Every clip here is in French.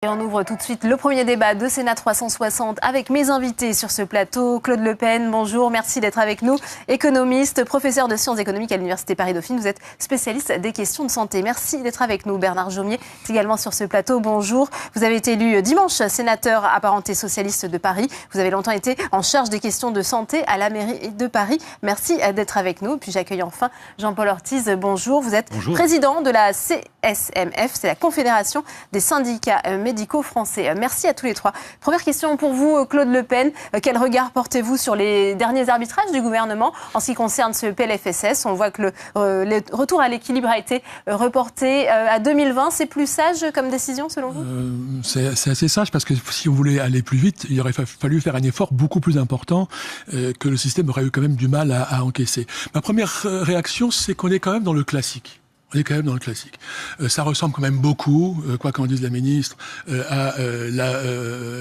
Et on ouvre tout de suite le premier débat de Sénat 360 avec mes invités sur ce plateau. Claude Le Pen, bonjour, merci d'être avec nous. Économiste, professeur de sciences économiques à l'Université Paris-Dauphine, vous êtes spécialiste des questions de santé. Merci d'être avec nous. Bernard Jomier est également sur ce plateau, bonjour. Vous avez été élu dimanche sénateur apparenté socialiste de Paris. Vous avez longtemps été en charge des questions de santé à la mairie de Paris. Merci d'être avec nous. Puis j'accueille enfin Jean-Paul Ortiz, bonjour. Vous êtes président de la CSMF, c'est la Confédération des syndicats médicaux français. Merci à tous les trois. Première question pour vous, Claude Le Pen. Quel regard portez-vous sur les derniers arbitrages du gouvernement en ce qui concerne ce PLFSS? On voit que le retour à l'équilibre a été reporté à 2020. C'est plus sage comme décision selon vous? C'est assez sage parce que si on voulait aller plus vite, il aurait fallu faire un effort beaucoup plus important que le système aurait eu quand même du mal à encaisser. Ma première réaction, c'est qu'on est quand même dans le classique. On est quand même dans le classique. Ça ressemble quand même beaucoup, quoi qu'en dise la ministre, à la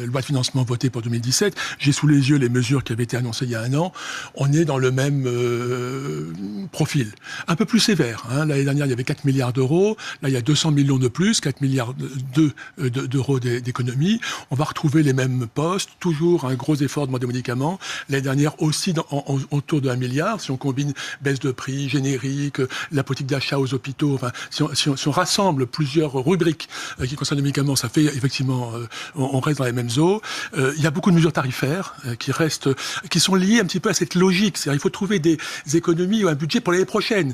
loi de financement votée pour 2017. J'ai sous les yeux les mesures qui avaient été annoncées il y a un an. On est dans le même profil. Un peu plus sévère. L'année dernière, il y avait 4 milliards d'euros. Là, il y a 200 millions de plus, 4 milliards d'euros d'économie. On va retrouver les mêmes postes, toujours un gros effort demandé aux médicaments. L'année dernière aussi autour de 1 milliard. Si on combine baisse de prix, générique, la politique d'achat aux hôpitaux, enfin, si on rassemble plusieurs rubriques qui concernent les médicaments, ça fait effectivement, on reste dans les mêmes eaux. Il y a beaucoup de mesures tarifaires qui sont liées un petit peu à cette logique. C'est-à-dire, il faut trouver des économies ou un budget pour l'année prochaine.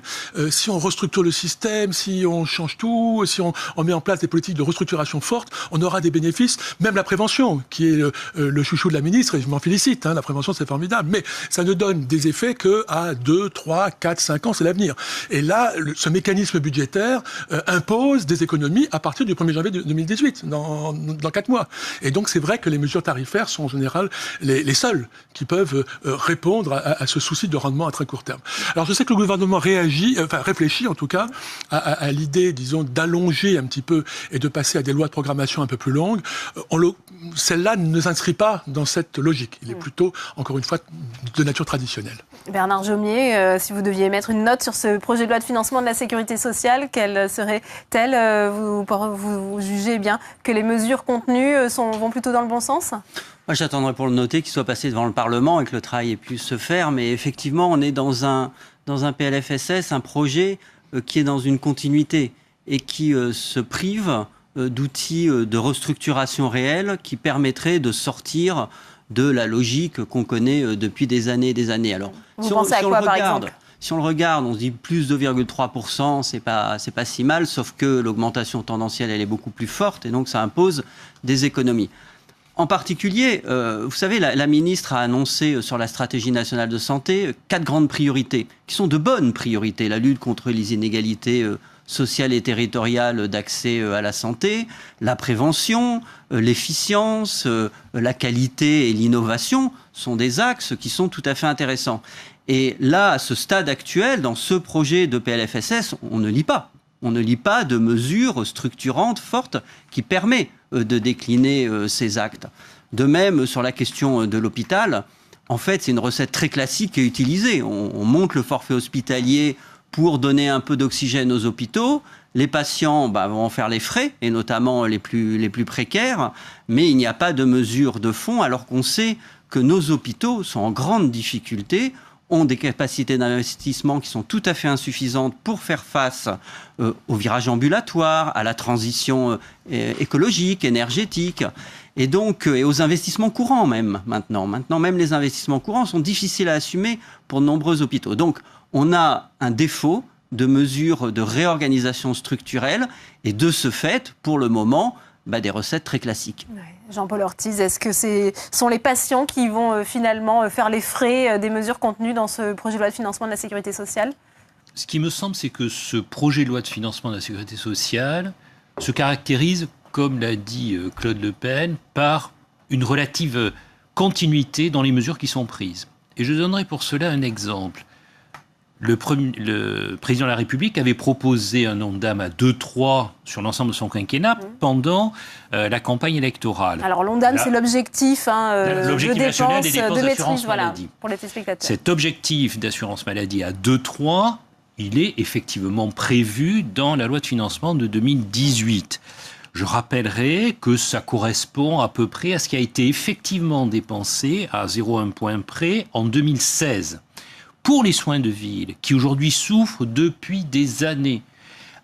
Si on restructure le système, si on change tout, si on met en place des politiques de restructuration fortes, on aura des bénéfices. Même la prévention, qui est le chouchou de la ministre, et je m'en félicite, la prévention c'est formidable, mais ça ne donne des effets qu'à 2, 3, 4, 5 ans, c'est l'avenir. Et là, ce mécanisme budgétaire impose des économies à partir du 1er janvier 2018, dans 4 mois. Et donc c'est vrai que les mesures tarifaires sont en général les seules qui peuvent répondre à ce souci de rendement à très court terme. Alors je sais que le gouvernement réfléchit en tout cas à l'idée, disons, d'allonger un petit peu et de passer à des lois de programmation un peu plus longues. Celle-là ne s'inscrit pas dans cette logique. Il est plutôt, encore une fois, de nature traditionnelle. Bernard Jomier, si vous deviez mettre une note sur ce projet de loi de financement de la sécurité sociale, quelle serait-elle? Vous jugez bien que les mesures contenues vont plutôt dans le bon sens? Moi, j'attendrai pour le noter qu'il soit passé devant le Parlement et que le travail ait pu se faire. Mais effectivement, on est dans un PLFSS, un projet qui est dans une continuité et qui se prive d'outils de restructuration réelle qui permettraient de sortir de la logique qu'on connaît depuis des années et des années. Alors, vous pensez à quoi, par exemple? Si on le regarde, on se dit plus 2,3%, c'est pas si mal, sauf que l'augmentation tendancielle, elle est beaucoup plus forte et donc ça impose des économies. En particulier, vous savez, la ministre a annoncé sur la stratégie nationale de santé 4 grandes priorités, qui sont de bonnes priorités. La lutte contre les inégalités sociales et territoriales d'accès à la santé, la prévention, l'efficience, la qualité et l'innovation sont des axes qui sont tout à fait intéressants. Et là, à ce stade actuel, dans ce projet de PLFSS, on ne lit pas. On ne lit pas de mesures structurantes fortes qui permettent de décliner ces actes. De même, sur la question de l'hôpital, en fait, c'est une recette très classique qui est utilisée. On monte le forfait hospitalier pour donner un peu d'oxygène aux hôpitaux. Les patients vont en faire les frais, et notamment les plus précaires, mais il n'y a pas de mesure de fond, alors qu'on sait que nos hôpitaux sont en grande difficulté, ont des capacités d'investissement qui sont tout à fait insuffisantes pour faire face au virage ambulatoire, à la transition écologique, énergétique, et donc et aux investissements courants même maintenant. Maintenant, même les investissements courants sont difficiles à assumer pour de nombreux hôpitaux. Donc, on a un défaut de mesures de réorganisation structurelle et de ce fait, pour le moment, des recettes très classiques. Ouais. Jean-Paul Ortiz, est-ce que ce sont les patients qui vont finalement faire les frais des mesures contenues dans ce projet de loi de financement de la sécurité sociale? Ce qui me semble, c'est que ce projet de loi de financement de la sécurité sociale se caractérise, comme l'a dit Claude Le Pen, par une relative continuité dans les mesures qui sont prises. Et je donnerai pour cela un exemple. Le président de la République avait proposé un Ondam à 2,3 sur l'ensemble de son quinquennat pendant la campagne électorale. Alors l'Ondam, c'est l'objectif, l'objectif national des dépenses d'assurance maladie, pour les téléspectateurs. Cet objectif d'assurance maladie à 2,3, il est effectivement prévu dans la loi de financement de 2018. Je rappellerai que ça correspond à peu près à ce qui a été effectivement dépensé à 0,1 point près en 2016. Pour les soins de ville, qui aujourd'hui souffrent depuis des années,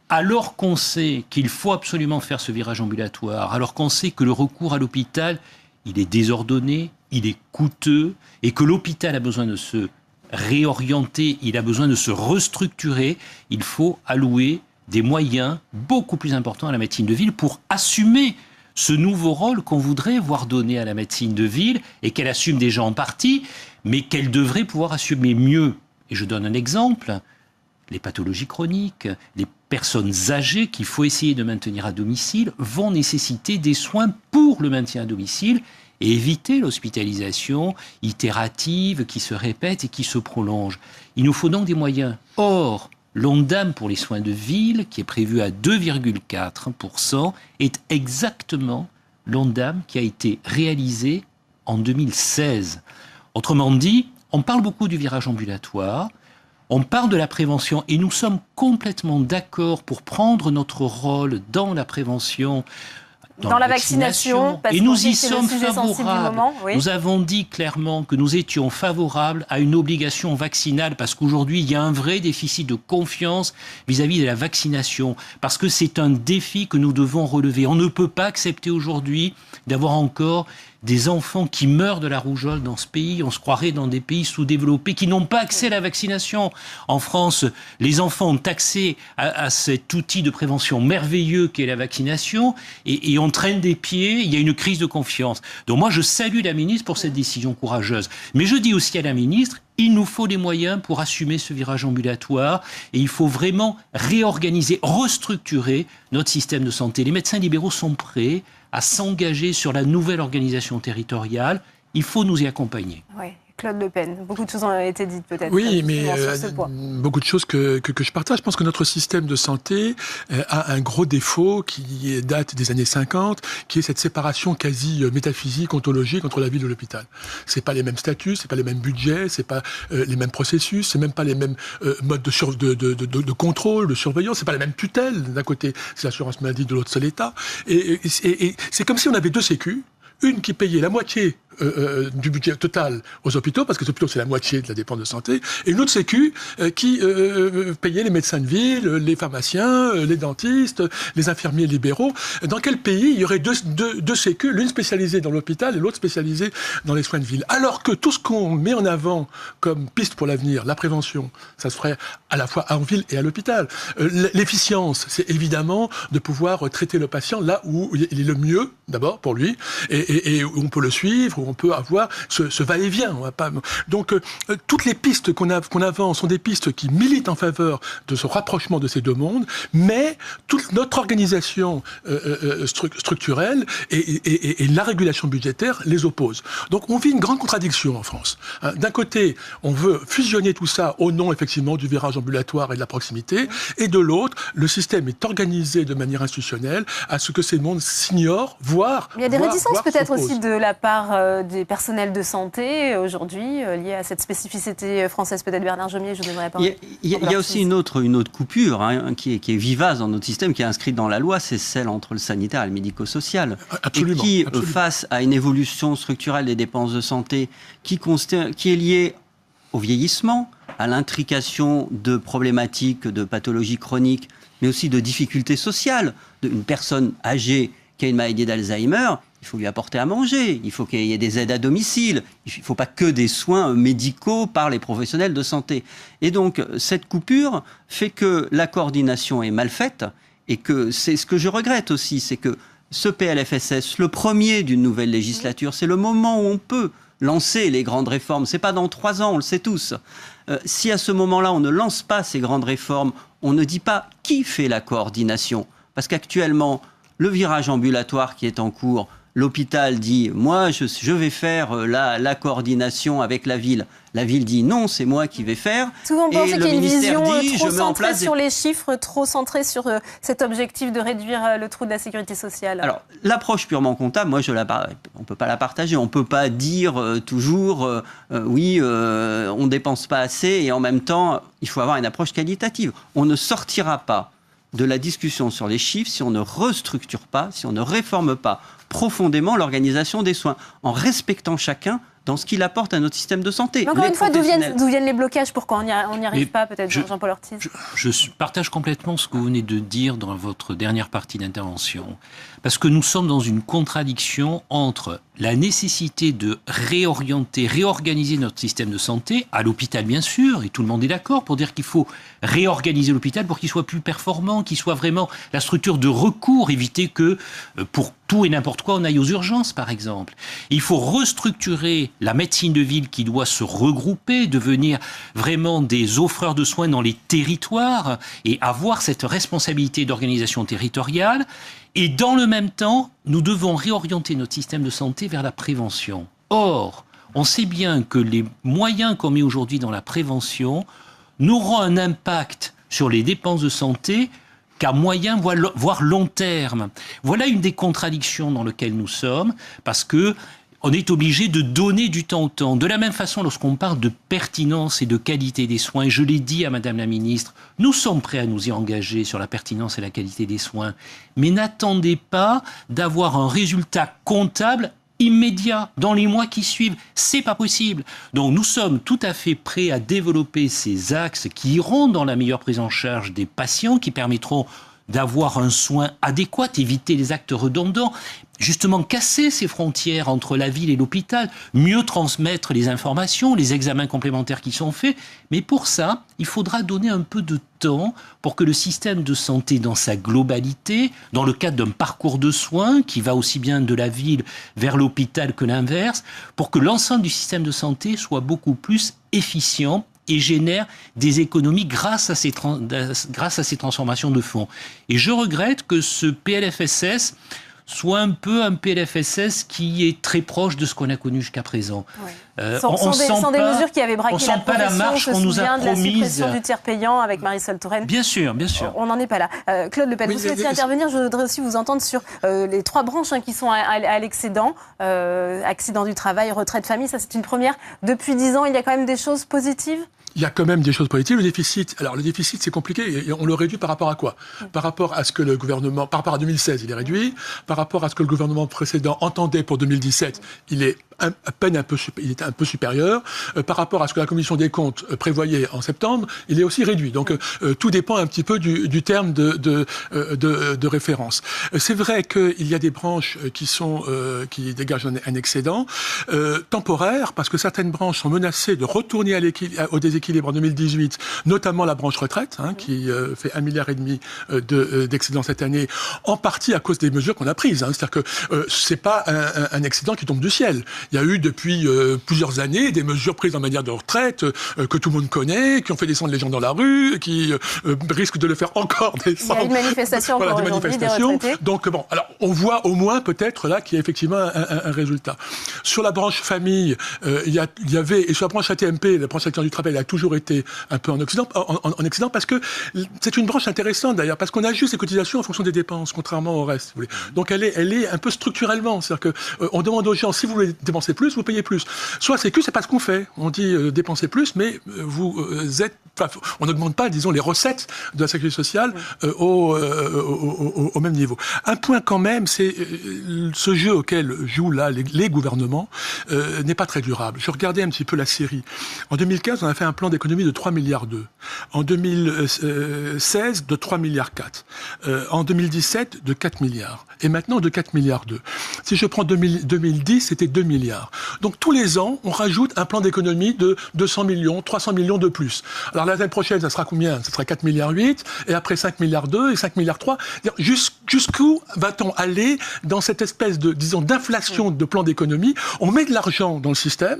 alors qu'on sait qu'il faut absolument faire ce virage ambulatoire, alors qu'on sait que le recours à l'hôpital, il est désordonné, il est coûteux, et que l'hôpital a besoin de se réorienter, il a besoin de se restructurer, il faut allouer des moyens beaucoup plus importants à la médecine de ville pour assumer ce nouveau rôle qu'on voudrait voir donner à la médecine de ville et qu'elle assume déjà en partie, mais qu'elle devrait pouvoir assumer mieux. Et je donne un exemple, les pathologies chroniques, les personnes âgées qu'il faut essayer de maintenir à domicile vont nécessiter des soins pour le maintien à domicile et éviter l'hospitalisation itérative qui se répète et qui se prolonge. Il nous faut donc des moyens. Or, l'Ondam pour les soins de ville, qui est prévu à 2,4%, est exactement l'Ondam qui a été réalisé en 2016. Autrement dit, on parle beaucoup du virage ambulatoire, on parle de la prévention et nous sommes complètement d'accord pour prendre notre rôle dans la prévention, dans la vaccination, et nous y sommes favorables. Oui. Nous avons dit clairement que nous étions favorables à une obligation vaccinale parce qu'aujourd'hui, il y a un vrai déficit de confiance vis-à-vis de la vaccination, parce que c'est un défi que nous devons relever. On ne peut pas accepter aujourd'hui d'avoir encore des enfants qui meurent de la rougeole dans ce pays. On se croirait dans des pays sous-développés qui n'ont pas accès à la vaccination. En France, les enfants ont accès à cet outil de prévention merveilleux qu'est la vaccination et on traîne des pieds, il y a une crise de confiance. Donc moi, je salue la ministre pour cette décision courageuse. Mais je dis aussi à la ministre, il nous faut des moyens pour assumer ce virage ambulatoire et il faut vraiment réorganiser, restructurer notre système de santé. Les médecins libéraux sont prêts à s'engager sur la nouvelle organisation territoriale. Il faut nous y accompagner. Oui. Claude Le Pen, beaucoup de choses ont été dites peut-être. Oui, mais beaucoup de choses que je partage. Je pense que notre système de santé a un gros défaut qui date des années 50, qui est cette séparation quasi métaphysique, ontologique entre la ville et l'hôpital. C'est pas les mêmes statuts, c'est pas les mêmes budgets, c'est pas les mêmes processus, c'est même pas les mêmes modes de contrôle, de surveillance, c'est pas les mêmes tutelles. D'un côté, c'est l'assurance maladie, de l'autre, c'est l'État. Et c'est comme si on avait deux sécus. Une qui payait la moitié du budget total aux hôpitaux, parce que les hôpitaux, c'est la moitié de la dépense de santé, et une autre sécu qui payait les médecins de ville, les pharmaciens, les dentistes, les infirmiers libéraux. Dans quel pays il y aurait deux sécu, l'une spécialisée dans l'hôpital et l'autre spécialisée dans les soins de ville? Alors que tout ce qu'on met en avant comme piste pour l'avenir, la prévention, ça se ferait à la fois en ville et à l'hôpital. L'efficience, c'est évidemment de pouvoir traiter le patient là où il est le mieux, d'abord, pour lui, et où on peut le suivre, où on peut avoir ce va-et-vient. On va pas... Donc, toutes les pistes qu'on avance sont des pistes qui militent en faveur de ce rapprochement de ces deux mondes, mais toute notre organisation structurelle et la régulation budgétaire les opposent. Donc, on vit une grande contradiction en France. D'un côté, on veut fusionner tout ça au nom, effectivement, du virage ambulatoire et de la proximité, et de l'autre, le système est organisé de manière institutionnelle à ce que ces mondes s'ignorent, voire il y a des réticences peut-être aussi de la part des personnels de santé aujourd'hui, liées à cette spécificité française. Peut-être Bernard Jomier, je vous donnerai la parole. Il y a aussi une autre coupure qui est vivace dans notre système, qui est inscrite dans la loi, c'est celle entre le sanitaire et le médico-social. Absolument, et qui, face à une évolution structurelle des dépenses de santé qui est liée au vieillissement, à l'intrication de problématiques, de pathologies chroniques, mais aussi de difficultés sociales, d'une personne âgée qui a une maladie d'Alzheimer, il faut lui apporter à manger, il faut qu'il y ait des aides à domicile, il ne faut pas que des soins médicaux par les professionnels de santé. Et donc, cette coupure fait que la coordination est mal faite, et que c'est ce que je regrette aussi, c'est que ce PLFSS, le premier d'une nouvelle législature, c'est le moment où on peut lancer les grandes réformes. C'est pas dans 3 ans, on le sait tous. Si à ce moment-là, on ne lance pas ces grandes réformes, on ne dit pas qui fait la coordination. Parce qu'actuellement, le virage ambulatoire qui est en cours, l'hôpital dit « moi, je vais faire la coordination avec la ville ». La ville dit « non, c'est moi qui vais faire ». Souvent, on pense qu'il y a une vision trop centrée sur les chiffres, trop centrée sur cet objectif de réduire le trou de la sécurité sociale. Alors, l'approche purement comptable, moi, on ne peut pas la partager. On ne peut pas dire toujours oui, on ne dépense pas assez et en même temps, il faut avoir une approche qualitative. On ne sortira pas de la discussion sur les chiffres si on ne restructure pas, si on ne réforme pas profondément l'organisation des soins, en respectant chacun dans ce qu'il apporte à notre système de santé. Mais encore une fois, d'où viennent les blocages? Pourquoi on n'y arrive pas, peut-être, Jean-Paul Ortiz? Je partage complètement ce que vous venez de dire dans votre dernière partie d'intervention. Parce que nous sommes dans une contradiction entre la nécessité de réorganiser notre système de santé, à l'hôpital bien sûr, et tout le monde est d'accord pour dire qu'il faut réorganiser l'hôpital pour qu'il soit plus performant, qu'il soit vraiment la structure de recours, éviter que pour tout et n'importe quoi on aille aux urgences par exemple. Il faut restructurer la médecine de ville qui doit se regrouper, devenir vraiment des offreurs de soins dans les territoires et avoir cette responsabilité d'organisation territoriale. Et dans le même temps, nous devons réorienter notre système de santé vers la prévention. Or, on sait bien que les moyens qu'on met aujourd'hui dans la prévention n'auront un impact sur les dépenses de santé qu'à moyen, voire long terme. Voilà une des contradictions dans lesquelles nous sommes, parce que on est obligé de donner du temps au temps. De la même façon, lorsqu'on parle de pertinence et de qualité des soins, et je l'ai dit à Madame la Ministre, nous sommes prêts à nous y engager sur la pertinence et la qualité des soins, mais n'attendez pas d'avoir un résultat comptable immédiat dans les mois qui suivent. C'est pas possible. Donc nous sommes tout à fait prêts à développer ces axes qui iront dans la meilleure prise en charge des patients, qui permettront d'avoir un soin adéquat, éviter les actes redondants, justement casser ces frontières entre la ville et l'hôpital, mieux transmettre les informations, les examens complémentaires qui sont faits. Mais pour ça, il faudra donner un peu de temps pour que le système de santé dans sa globalité, dans le cadre d'un parcours de soins qui va aussi bien de la ville vers l'hôpital que l'inverse, pour que l'ensemble du système de santé soit beaucoup plus efficient et génère des économies grâce à ces transformations de fonds. Et je regrette que ce PLFSS soit un peu un PLFSS qui est très proche de ce qu'on a connu jusqu'à présent. Ouais. Sans des mesures qui avaient braqué la profession, on se souvient de la suppression du tiers payant avec Marisol Touraine. Bien sûr, bien sûr. On n'en est pas là. Claude Lepelle, vous souhaitez intervenir? Je voudrais aussi vous entendre sur les 3 branches qui sont à l'excédent. Accident du travail, retraite, famille, ça c'est une première. Depuis 10 ans, il y a quand même des choses positives? Il y a quand même des choses positives. Le déficit, c'est compliqué. Et on le réduit par rapport à quoi? Par rapport à ce que le gouvernement, par rapport à 2016, il est réduit. Par rapport à ce que le gouvernement précédent entendait pour 2017, il est il était un peu supérieur. Par rapport à ce que la Commission des comptes prévoyait en septembre, il est aussi réduit. Donc tout dépend un petit peu du terme de référence. C'est vrai qu'il y a des branches qui dégagent un excédent temporaire, parce que certaines branches sont menacées de retourner au déséquilibre en 2018, notamment la branche retraite, qui fait 1,5 milliard d'excédent cette année, en partie à cause des mesures qu'on a prises. C'est-à-dire que c'est pas un excédent qui tombe du ciel. Il y a eu depuis plusieurs années des mesures prises en matière de retraite que tout le monde connaît, qui ont fait descendre les gens dans la rue, qui risquent de le faire encore descendre. Il y a une manifestation encore aujourd'hui des retraités. Donc bon, alors on voit au moins peut-être là qu'il y a effectivement un résultat. Sur la branche famille, il y avait, et sur la branche AT-MP, la branche accident du travail, elle a toujours été un peu en excédent, parce que c'est une branche intéressante d'ailleurs, parce qu'on ajuste les cotisations en fonction des dépenses, contrairement au reste. Si vous voulez. Donc elle est un peu structurellement, c'est-à-dire que on demande aux gens, si vous voulez dépenser plus, vous payez plus. Soit Sécu, c'est pas ce qu'on fait. On dit dépenser plus, mais on n'augmente pas, disons, les recettes de la sécurité sociale au même niveau. Un point quand même, c'est ce jeu auquel jouent là les gouvernements n'est pas très durable. Je regardais un petit peu la série. En 2015, on a fait un plan d'économie de 3,2 milliards. En 2016, de 3,4 milliards. En 2017, de 4 milliards. Et maintenant, de 4,2 milliards. Si je prends 2010, c'était 2 milliards. Donc tous les ans, on rajoute un plan d'économie de 200 millions, 300 millions de plus. Alors l'année prochaine, ça sera combien? Ça sera 4,8 milliards, et après 5,2 milliards et 5,3 milliards. Jusqu'où va-t-on aller dans cette espèce de, disons, d'inflation de plan d'économie? On met de l'argent dans le système,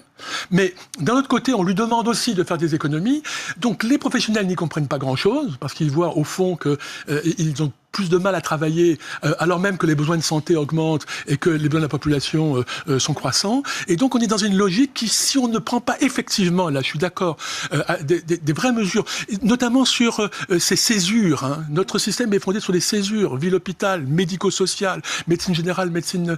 mais d'un autre côté, on lui demande aussi de faire des économies. Donc les professionnels n'y comprennent pas grand-chose, parce qu'ils voient au fond qu'ils ont plus de mal à travailler, alors même que les besoins de santé augmentent et que les besoins de la population sont croissants. Et donc, on est dans une logique qui, si on ne prend pas effectivement, là, je suis d'accord, des vraies mesures, notamment sur ces césures. Hein. Notre système est fondé sur les césures, ville-hôpital, médico-social, médecine générale, médecine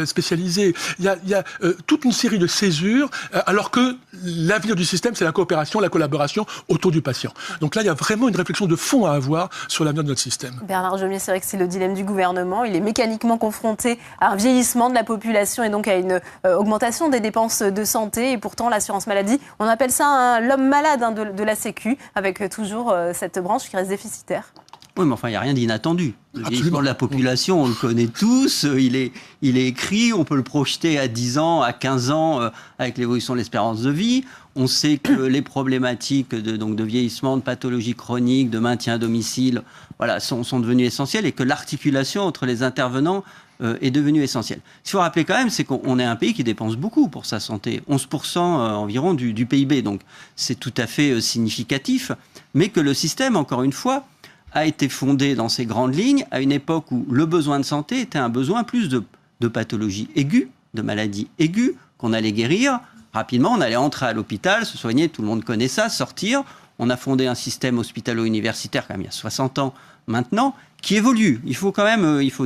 spécialisée. Il y a toute une série de césures, alors que l'avenir du système, c'est la coopération, la collaboration autour du patient. Donc là, il y a vraiment une réflexion de fond à avoir sur l'avenir de notre système. Bernard Jomier, c'est vrai que c'est le dilemme du gouvernement. Il est mécaniquement confronté à un vieillissement de la population et donc à une augmentation des dépenses de santé. Et pourtant, l'assurance maladie, on appelle ça l'homme malade de la Sécu, avec toujours cette branche qui reste déficitaire. Oui, mais enfin, il n'y a rien d'inattendu. Le vieillissement de la population, on le connaît tous, il est écrit, on peut le projeter à 10 ans, à 15 ans, avec l'évolution de l'espérance de vie. On sait que les problématiques de vieillissement, de pathologies chroniques, de maintien à domicile, voilà, sont devenues essentielles et que l'articulation entre les intervenants est devenue essentielle. Ce qu'il faut rappeler quand même, c'est qu'on est un pays qui dépense beaucoup pour sa santé, 11% environ du PIB, donc c'est tout à fait significatif, mais que le système, encore une fois, a été fondé dans ses grandes lignes à une époque où le besoin de santé était un besoin plus de pathologies aiguës, de maladies aiguës, qu'on allait guérir rapidement. On allait entrer à l'hôpital, se soigner, tout le monde connaît ça, sortir. On a fondé un système hospitalo-universitaire, quand même il y a 60 ans maintenant, qui évolue. Il faut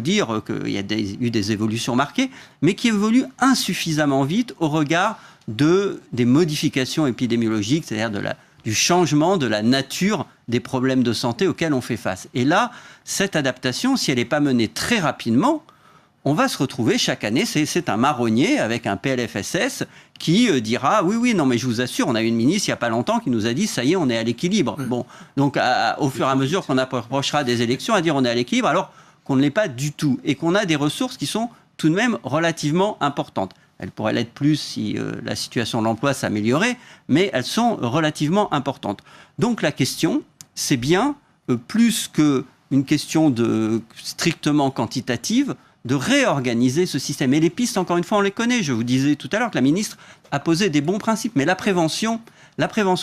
dire qu'il y a eu des évolutions marquées, mais qui évolue insuffisamment vite au regard des modifications épidémiologiques, c'est-à-dire du changement de la nature des problèmes de santé auxquels on fait face. Et là, cette adaptation, si elle n'est pas menée très rapidement, on va se retrouver chaque année, c'est un marronnier avec un PLFSS qui dira « Oui, non, mais je vous assure, on a eu une ministre il n'y a pas longtemps qui nous a dit « Ça y est, on est à l'équilibre oui. ». Bon, donc au fur et à mesure qu'on approchera des élections, à dire « On est à l'équilibre », alors qu'on ne l'est pas du tout et qu'on a des ressources qui sont tout de même relativement importantes. Elles pourraient l'être plus si la situation de l'emploi s'améliorait, mais elles sont relativement importantes. Donc la question, c'est bien, plus qu'une question strictement quantitative, de réorganiser ce système. Et les pistes, encore une fois, on les connaît. Je vous disais tout à l'heure que la ministre a posé des bons principes. Mais la prévention,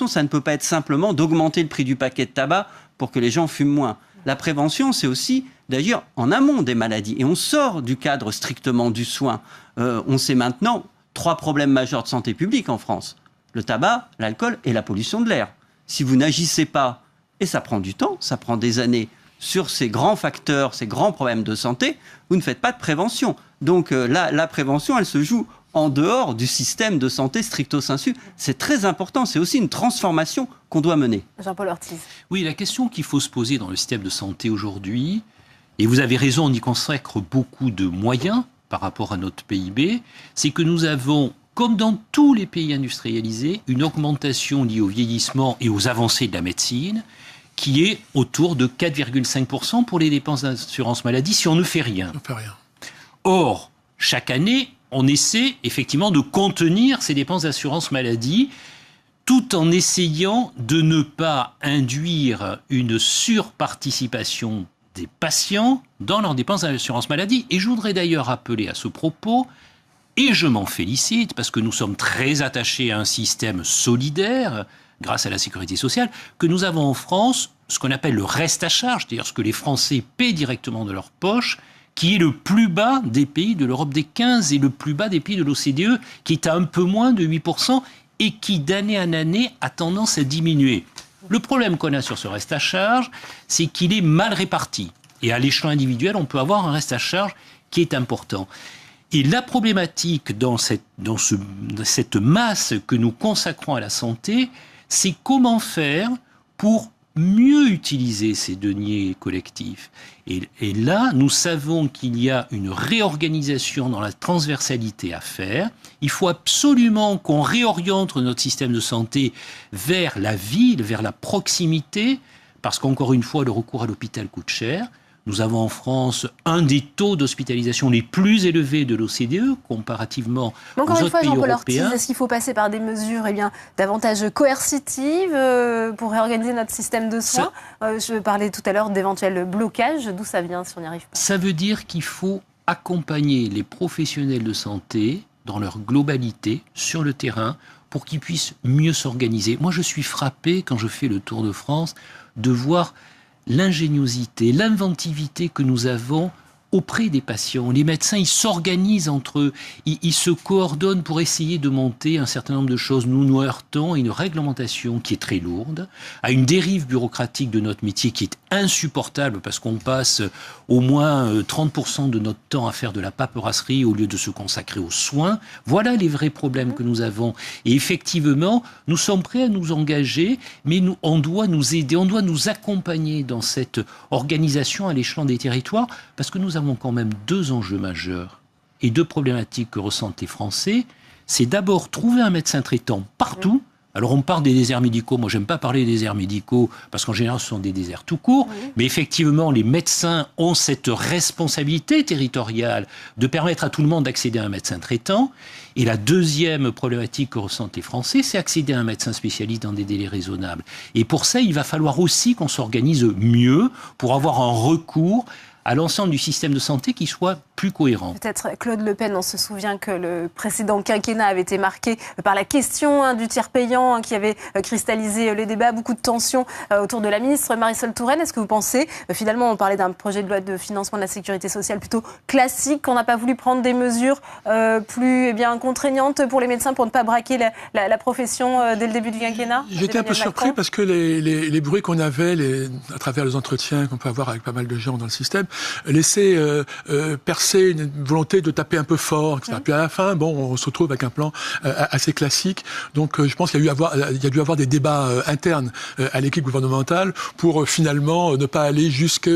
ça ne peut pas être simplement d'augmenter le prix du paquet de tabac pour que les gens fument moins. La prévention, c'est aussi d'agir en amont des maladies. Et on sort du cadre strictement du soin. On sait maintenant 3 problèmes majeurs de santé publique en France. Le tabac, l'alcool et la pollution de l'air. Si vous n'agissez pas, et ça prend du temps, ça prend des années, sur ces grands facteurs, ces grands problèmes de santé, vous ne faites pas de prévention. Donc la prévention, elle se joue en dehors du système de santé stricto sensu. C'est très important, c'est aussi une transformation qu'on doit mener. Jean-Paul Ortiz. Oui, la question qu'il faut se poser dans le système de santé aujourd'hui, et vous avez raison, on y consacre beaucoup de moyens par rapport à notre PIB, c'est que nous avons, comme dans tous les pays industrialisés, une augmentation liée au vieillissement et aux avancées de la médecine, qui est autour de 4,5% pour les dépenses d'assurance maladie si on ne fait rien. On ne fait rien. Or, chaque année, on essaie effectivement de contenir ces dépenses d'assurance maladie tout en essayant de ne pas induire une surparticipation des patients dans leurs dépenses d'assurance maladie. Et je voudrais d'ailleurs rappeler à ce propos, et je m'en félicite, parce que nous sommes très attachés à un système solidaire, grâce à la sécurité sociale, que nous avons en France ce qu'on appelle le reste à charge, c'est-à-dire ce que les Français paient directement de leur poche, qui est le plus bas des pays de l'Europe des 15 et le plus bas des pays de l'OCDE, qui est à un peu moins de 8% et qui, d'année en année, a tendance à diminuer. Le problème qu'on a sur ce reste à charge, c'est qu'il est mal réparti. Et à l'échelon individuel, on peut avoir un reste à charge qui est important. Et la problématique dans cette masse que nous consacrons à la santé, c'est comment faire pour mieux utiliser ces deniers collectifs. Et là, nous savons qu'il y a une réorganisation dans la transversalité à faire. Il faut absolument qu'on réoriente notre système de santé vers la ville, vers la proximité, parce qu'encore une fois, le recours à l'hôpital coûte cher. Nous avons en France un des taux d'hospitalisation les plus élevés de l'OCDE, comparativement aux autres pays européens. Ortiz, est-ce qu'il faut passer par des mesures davantage coercitives pour réorganiser notre système de soins ? Je parlais tout à l'heure d'éventuels blocages. D'où ça vient si on n'y arrive pas ? Ça veut dire qu'il faut accompagner les professionnels de santé dans leur globalité sur le terrain pour qu'ils puissent mieux s'organiser. Moi, je suis frappé, quand je fais le Tour de France, de voir l'ingéniosité, l'inventivité que nous avons auprès des patients. Les médecins, ils s'organisent entre eux, ils se coordonnent pour essayer de monter un certain nombre de choses. Nous nous heurtons à une réglementation qui est très lourde, à une dérive bureaucratique de notre métier qui est insupportable parce qu'on passe au moins 30% de notre temps à faire de la paperasserie au lieu de se consacrer aux soins. Voilà les vrais problèmes que nous avons. Et effectivement, nous sommes prêts à nous engager, mais on doit nous aider, on doit nous accompagner dans cette organisation à l'échelon des territoires parce que nous avons quand même 2 enjeux majeurs et 2 problématiques que ressentent les Français. C'est d'abord trouver un médecin traitant partout. Alors on parle des déserts médicaux, moi j'aime pas parler des déserts médicaux parce qu'en général ce sont des déserts tout court, mais effectivement les médecins ont cette responsabilité territoriale de permettre à tout le monde d'accéder à un médecin traitant. Et la deuxième problématique que ressentent les Français, c'est accéder à un médecin spécialiste dans des délais raisonnables. Et pour ça, il va falloir aussi qu'on s'organise mieux pour avoir un recours à l'ensemble du système de santé qui soit plus cohérent. Peut-être Claude Le Pen, on se souvient que le précédent quinquennat avait été marqué par la question du tiers payant qui avait cristallisé le débat, beaucoup de tensions autour de la ministre Marisol Touraine. Est-ce que vous pensez, finalement on parlait d'un projet de loi de financement de la sécurité sociale plutôt classique, qu'on n'a pas voulu prendre des mesures plus contraignantes pour les médecins pour ne pas braquer la profession dès le début du quinquennat? J'étais un peu surpris parce que les bruits qu'on avait à travers les entretiens qu'on peut avoir avec pas mal de gens dans le système laissaient percer une volonté de taper un peu fort, etc. Puis à la fin, on se retrouve avec un plan assez classique. Donc je pense qu'il y a dû avoir des débats internes à l'équipe gouvernementale pour finalement ne pas aller jusque,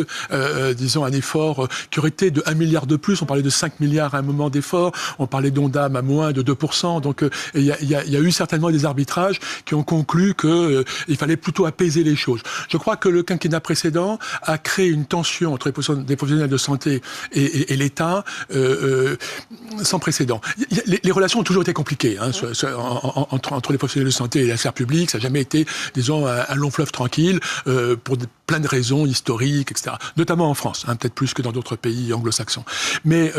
disons, un effort qui aurait été de 1 milliard de plus. On parlait de 5 milliards à un moment d'effort. On parlait d'ONDAM à moins de 2%. Donc il y a eu certainement des arbitrages qui ont conclu qu'il fallait plutôt apaiser les choses. Je crois que le quinquennat précédent a créé une tension entre les professionnels de santé et l'État sans précédent. Les relations ont toujours été compliquées entre les professionnels de santé et la sphère publique. Ça n'a jamais été, disons, un long fleuve tranquille pour plein de raisons historiques, etc. Notamment en France, peut-être plus que dans d'autres pays anglo-saxons. Mais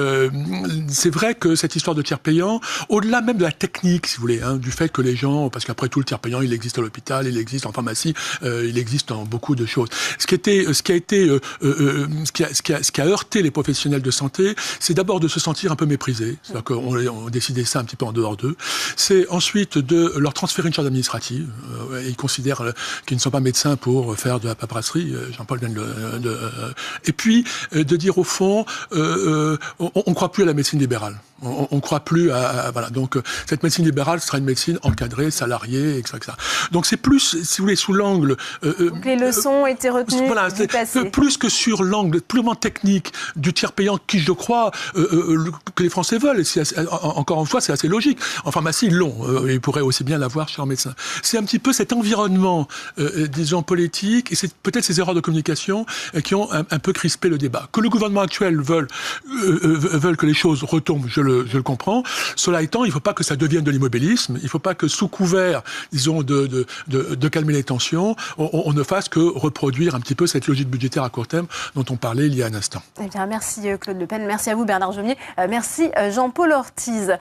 c'est vrai que cette histoire de tiers payant, au-delà même de la technique, si vous voulez, du fait que les gens, parce qu'après tout, le tiers payant, il existe à l'hôpital, il existe en pharmacie, il existe dans beaucoup de choses. Ce qui a heurté les professionnels de santé, c'est d'abord de se sentir un peu méprisés. C'est-à-dire qu'on décidait ça un petit peu en dehors d'eux. C'est ensuite de leur transférer une charge administrative. Ils considèrent qu'ils ne sont pas médecins pour faire de la paperasserie. Jean-Paul vient et puis, de dire au fond, on ne croit plus à la médecine libérale. On ne croit plus voilà. Donc, cette médecine libérale sera une médecine encadrée, salariée, etc. Donc, c'est plus, si vous voulez, sous l'angle... donc, les leçons ont été retenues du passé. Plus que sur l'angle purement technique du tiers payant qui, je crois, que les Français veulent. Et encore une fois, c'est assez logique. En pharmacie, ils l'ont. Ils pourraient aussi bien l'avoir chez un médecin. C'est un petit peu cet environnement, disons, politique, et c'est peut-être ces erreurs de communication qui ont un peu crispé le débat. Que le gouvernement actuel veulent que les choses retombent, je le comprends. Cela étant, il ne faut pas que ça devienne de l'immobilisme. Il ne faut pas que, sous couvert, disons, de calmer les tensions, on ne fasse que reproduire un petit peu cette logique budgétaire à court terme dont on parlait il y a un instant. Eh bien, merci Claude Le Pen. Merci à vous Bernard Jomier. Merci Jean-Paul Ortiz.